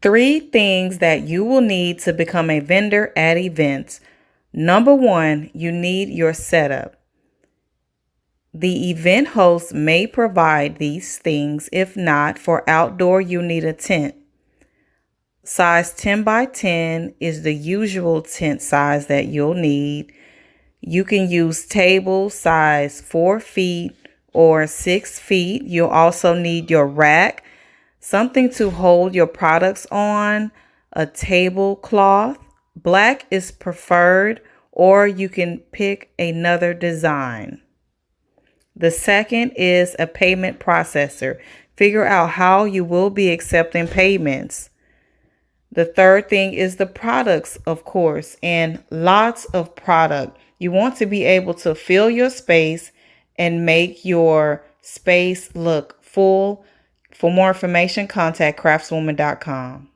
3 things that you will need to become a vendor at events. Number 1, you need your setup. The event host may provide these things. If not, for outdoor, you need a tent. Size 10 by 10 is the usual tent size that you'll need. You can use table size 4 feet or 6 feet. You'll also need your rack, something to hold your products on, a tablecloth. Black is preferred, or you can pick another design. The second is a payment processor. Figure out how you will be accepting payments. The third thing is the products, of course, and lots of product. You want to be able to fill your space and make your space look full. For more information, contact craftswoman.com.